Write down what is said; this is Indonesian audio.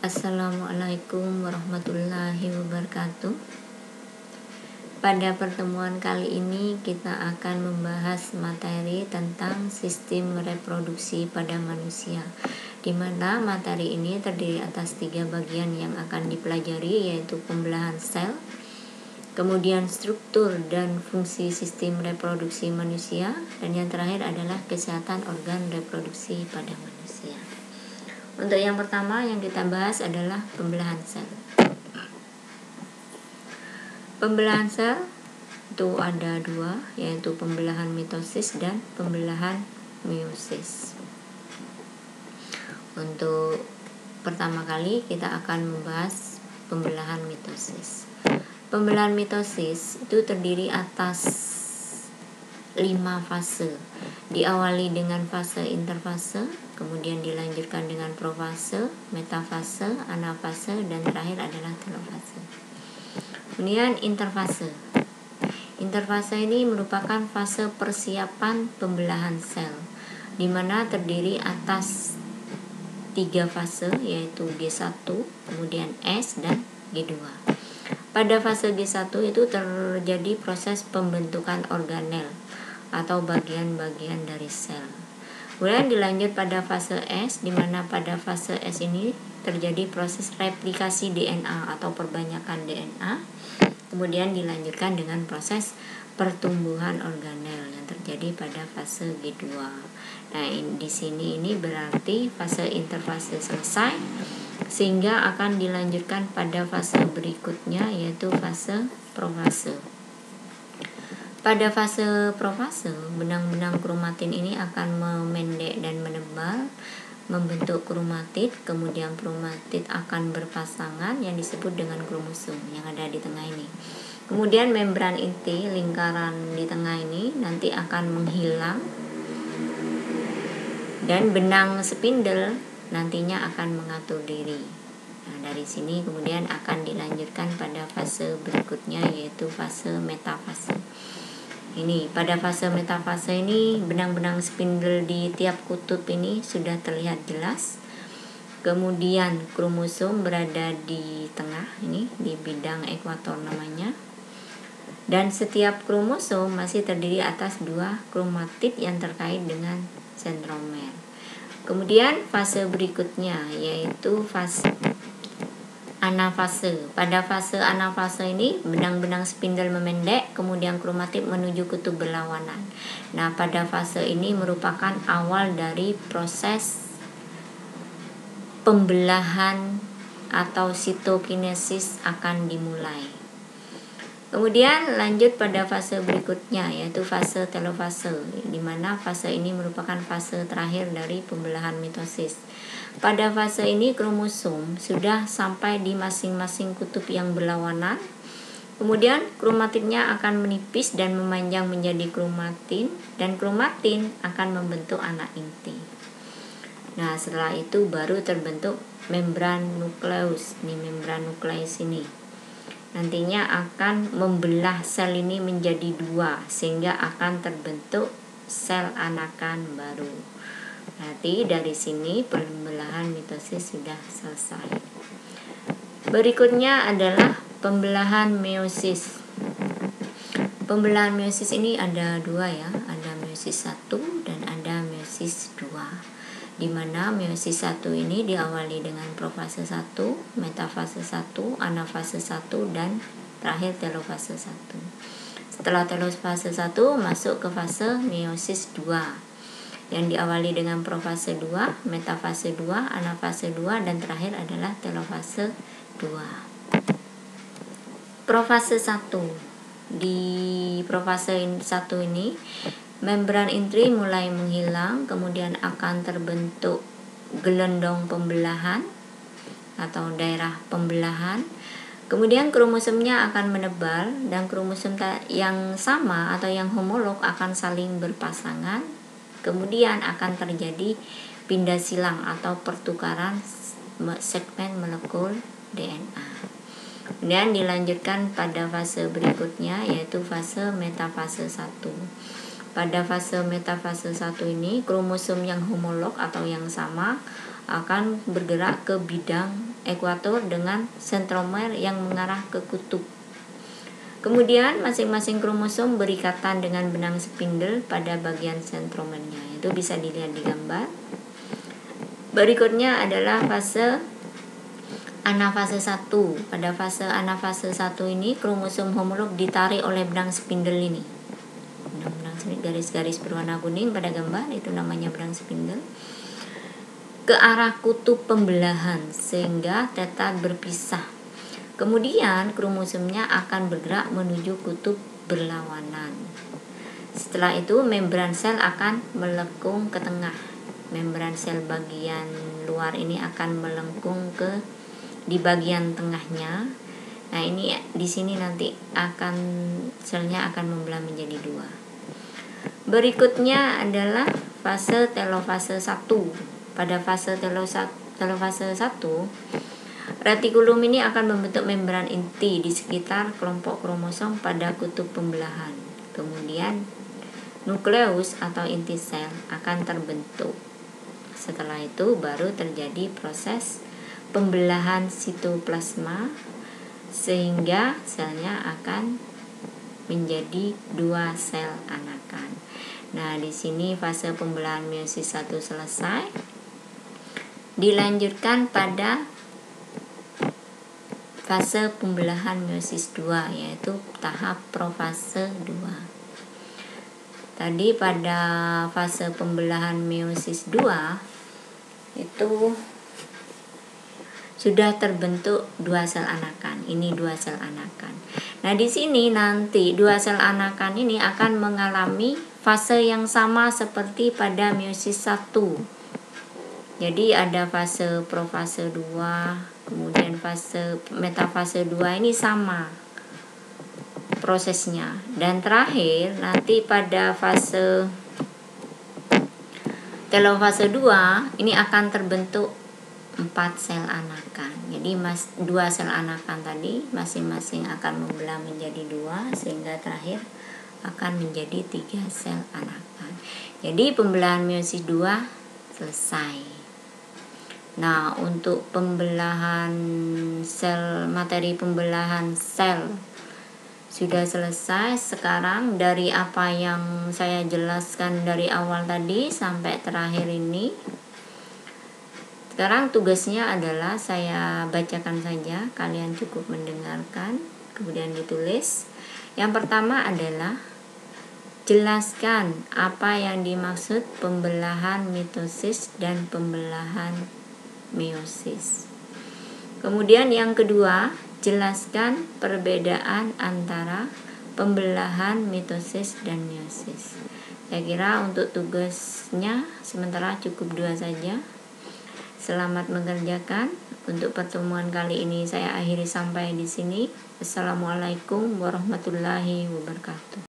Assalamualaikum warahmatullahi wabarakatuh. Pada pertemuan kali ini kita akan membahas materi tentang sistem reproduksi pada manusia, di mana materi ini terdiri atas 3 bagian yang akan dipelajari, yaitu pembelahan sel, kemudian struktur dan fungsi sistem reproduksi manusia, dan yang terakhir adalah kesehatan organ reproduksi pada manusia. Untuk yang pertama yang kita bahas adalah pembelahan sel. Pembelahan sel itu ada 2, yaitu pembelahan mitosis dan pembelahan meiosis. Untuk pertama kali kita akan membahas pembelahan mitosis. Pembelahan mitosis itu terdiri atas 5 fase. Diawali dengan fase interfase, kemudian dilanjutkan dengan profase, metafase, anafase, dan terakhir adalah telofase. Kemudian interfase. Interfase ini merupakan fase persiapan pembelahan sel, di mana terdiri atas 3 fase, yaitu G1, kemudian S, dan G2. Pada fase G1 itu terjadi proses pembentukan organel atau bagian-bagian dari sel. Kemudian dilanjut pada fase S, di mana pada fase S ini terjadi proses replikasi DNA atau perbanyakan DNA. Kemudian dilanjutkan dengan proses pertumbuhan organel yang terjadi pada fase G2. Nah, di sini ini berarti fase interfase selesai, sehingga akan dilanjutkan pada fase berikutnya, yaitu fase profase. Pada fase profase, benang-benang kromatin ini akan memendek dan menebal, membentuk kromatid. Kemudian kromatid akan berpasangan yang disebut dengan kromosom yang ada di tengah ini. Kemudian membran inti, lingkaran di tengah ini nanti akan menghilang, dan benang spindle nantinya akan mengatur diri. Nah, dari sini kemudian akan dilanjutkan pada fase berikutnya, yaitu fase metafase. Ini pada fase metafase ini benang-benang spindle di tiap kutub ini sudah terlihat jelas. Kemudian kromosom berada di tengah ini, di bidang ekuator namanya. Dan setiap kromosom masih terdiri atas 2 kromatid yang terkait dengan sentromer. Kemudian fase berikutnya yaitu fase anafase. Pada fase anafase ini benang-benang spindle memendek, kemudian kromatid menuju kutub berlawanan. Nah, pada fase ini merupakan awal dari proses pembelahan atau sitokinesis akan dimulai. Kemudian lanjut pada fase berikutnya, yaitu fase telofase, di mana fase ini merupakan fase terakhir dari pembelahan mitosis. Pada fase ini kromosom sudah sampai di masing-masing kutub yang berlawanan. Kemudian kromatidnya akan menipis dan memanjang menjadi kromatin, dan kromatin akan membentuk anak inti. Nah, setelah itu baru terbentuk membran nukleus. Ini membran nukleus ini nantinya akan membelah sel ini menjadi 2, sehingga akan terbentuk sel anakan baru. Berarti dari sini pembelahan mitosis sudah selesai. Berikutnya adalah pembelahan meiosis. Pembelahan meiosis ini ada 2 ya, ada meiosis 1 dan ada meiosis 2. Di mana meiosis 1 ini diawali dengan profase 1, metafase 1, anafase 1, dan terakhir telofase 1. Setelah telofase 1 masuk ke fase meiosis 2 yang diawali dengan profase 2, metafase 2, anafase 2, dan terakhir adalah telofase 2. Profase 1. Di profase 1 ini membran inti mulai menghilang, kemudian akan terbentuk gelondong pembelahan atau daerah pembelahan. Kemudian kromosomnya akan menebal, dan kromosom yang sama atau yang homolog akan saling berpasangan. Kemudian akan terjadi pindah silang atau pertukaran segmen molekul DNA. Kemudian dilanjutkan pada fase berikutnya, yaitu fase metafase 1. Pada fase metafase 1 ini kromosom yang homolog atau yang sama akan bergerak ke bidang ekuator dengan sentromer yang mengarah ke kutub. Kemudian masing-masing kromosom berikatan dengan benang spindle pada bagian sentromernya. Itu bisa dilihat di gambar. Berikutnya adalah fase anafase 1. Pada fase anafase 1 ini kromosom homolog ditarik oleh benang spindle ini. Benang garis-garis berwarna kuning pada gambar itu namanya benang spindle ke arah kutub pembelahan sehingga tetap berpisah. Kemudian kromosomnya akan bergerak menuju kutub berlawanan. Setelah itu membran sel akan melengkung ke tengah. Membran sel bagian luar ini akan melengkung di bagian tengahnya. Nah, ini di sini nanti selnya akan membelah menjadi 2. Berikutnya adalah fase telofase 1. Pada fase telofase 1, retikulum ini akan membentuk membran inti di sekitar kelompok kromosom pada kutub pembelahan. Kemudian nukleus atau inti sel akan terbentuk. Setelah itu baru terjadi proses pembelahan sitoplasma sehingga selnya akan menjadi 2 sel anakan. Nah, di sini fase pembelahan meiosis 1 selesai. Dilanjutkan pada fase pembelahan meiosis 2, yaitu tahap profase 2. Tadi pada fase pembelahan meiosis 2 itu sudah terbentuk 2 sel anakan. Ini 2 sel anakan. Nah, di sini nanti 2 sel anakan ini akan mengalami fase yang sama seperti pada meiosis 1. Jadi ada fase profase 2, kemudian fase metafase 2 ini sama prosesnya. Dan terakhir nanti pada fase telofase 2 ini akan terbentuk 4 sel anakan. Jadi 2 sel anakan tadi masing-masing akan membelah menjadi 2 sehingga terakhir akan menjadi 3 sel anakan. Jadi pembelahan meiosis 2 selesai. Nah, untuk pembelahan sel, materi pembelahan sel sudah selesai. Sekarang dari apa yang saya jelaskan dari awal tadi sampai terakhir ini, sekarang tugasnya adalah saya bacakan saja, kalian cukup mendengarkan, kemudian ditulis. Yang pertama adalah jelaskan apa yang dimaksud pembelahan mitosis dan pembelahan meiosis. Kemudian yang kedua, jelaskan perbedaan antara pembelahan mitosis dan meiosis. Saya kira untuk tugasnya sementara cukup 2 saja. Selamat mengerjakan. Untuk pertemuan kali ini saya akhiri sampai di sini. Assalamualaikum warahmatullahi wabarakatuh.